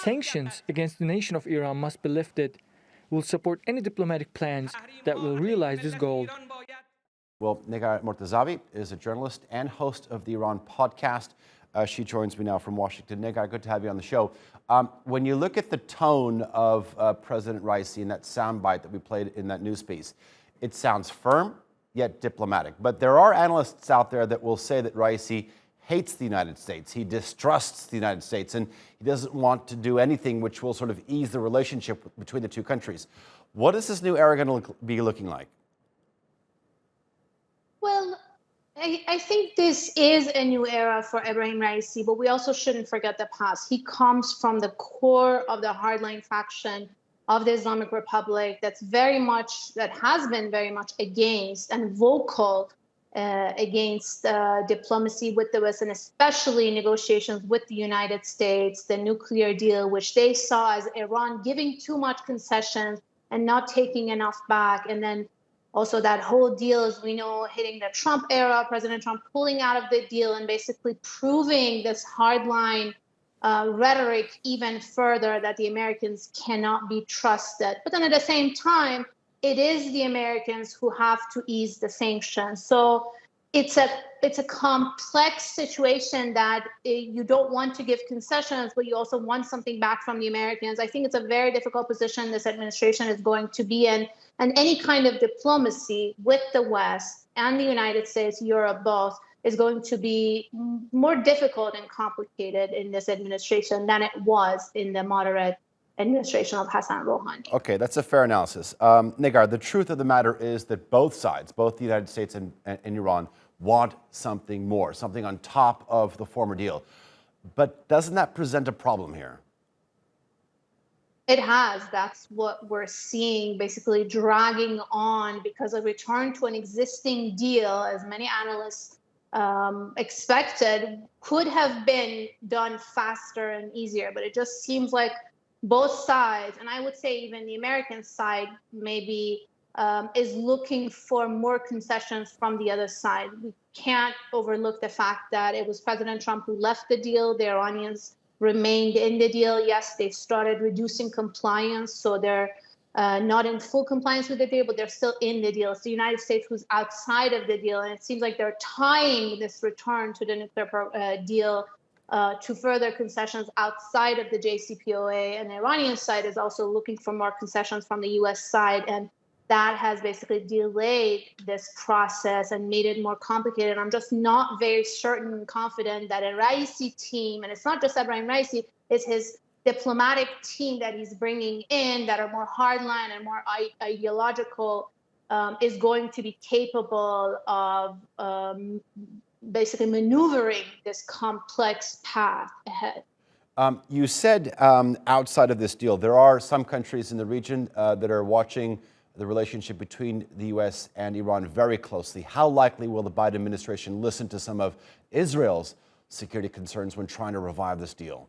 Sanctions against the nation of Iran must be lifted. We'll support any diplomatic plans that will realize this goal. Well, Negara Mortazavi is a journalist and host of the Iran podcast. She joins me now from Washington. Negar, good to have you on the show. When you look at the tone of President Raisi in that soundbite that we played in that news piece, it sounds firm, yet diplomatic. But there are analysts out there that will say that Raisi hates the United States. He distrusts the United States, and he doesn't want to do anything which will sort of ease the relationship between the two countries. What is this new era going to be looking like? Well, I think this is a new era for Ebrahim Raisi, but we also shouldn't forget the past. He comes from the core of the hardline faction of the Islamic Republic that has been very much against and vocal against diplomacy with the West, and especially negotiations with the United States, the nuclear deal, which they saw as Iran giving too much concessions and not taking enough back. And then also that whole deal, as we know, hitting the Trump era, President Trump pulling out of the deal and basically proving this hardline rhetoric even further, that the Americans cannot be trusted. But then at the same time, it is the Americans who have to ease the sanctions. So it's a complex situation that you don't want to give concessions, but you also want something back from the Americans. I think it's a very difficult position this administration is going to be in. And any kind of diplomacy with the West and the United States, Europe, both, is going to be more difficult and complicated in this administration than it was in the moderate administration of Hassan Rouhani. Okay, that's a fair analysis. Negar, the truth of the matter is that both sides, both the United States and Iran, want something more, something on top of the former deal. But doesn't that present a problem here? It has. That's what we're seeing, basically dragging on, because a return to an existing deal, as many analysts expected, could have been done faster and easier. But it just seems like both sides, and I would say even the American side, maybe is looking for more concessions from the other side. We can't overlook the fact that it was President Trump who left the deal. The Iranians remained in the deal. Yes, they started reducing compliance, so they're not in full compliance with the deal, but they're still in the deal. It's the United States who's outside of the deal, and it seems like they're tying this return to the nuclear deal to further concessions outside of the JCPOA. And the Iranian side is also looking for more concessions from the U.S. side, and that has basically delayed this process and made it more complicated. I'm just not very certain and confident that a Raisi team, and it's not just Ebrahim Raisi, it's his diplomatic team that he's bringing in that are more hardline and more ideological, is going to be capable of basically maneuvering this complex path ahead. You said outside of this deal, there are some countries in the region that are watching the relationship between the U.S. and Iran very closely. How likely will the Biden administration listen to some of Israel's security concerns when trying to revive this deal?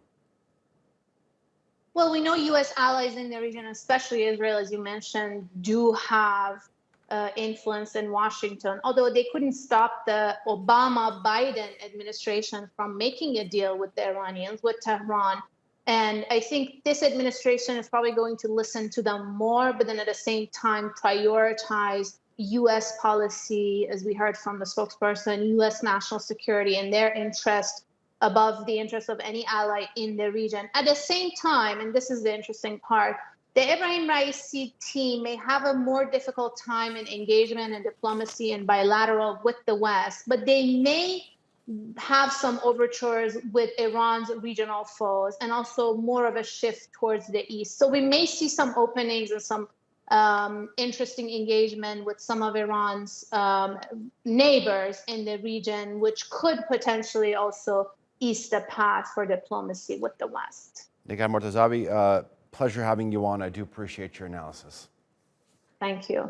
Well, we know U.S. allies in the region, especially Israel, as you mentioned, do have influence in Washington, although they couldn't stop the Obama-Biden administration from making a deal with the Iranians, with Tehran. And I think this administration is probably going to listen to them more, but then at the same time prioritize U.S. policy, as we heard from the spokesperson, U.S. national security and their interest above the interest of any ally in the region. At the same time, and this is the interesting part, the Ebrahim Raisi team may have a more difficult time in engagement and diplomacy and bilateral with the West, but they may have some overtures with Iran's regional foes and also more of a shift towards the East. So we may see some openings and some interesting engagement with some of Iran's neighbors in the region, which could potentially also ease the path for diplomacy with the West. Negar Mortazavi, pleasure having you on. I do appreciate your analysis. Thank you.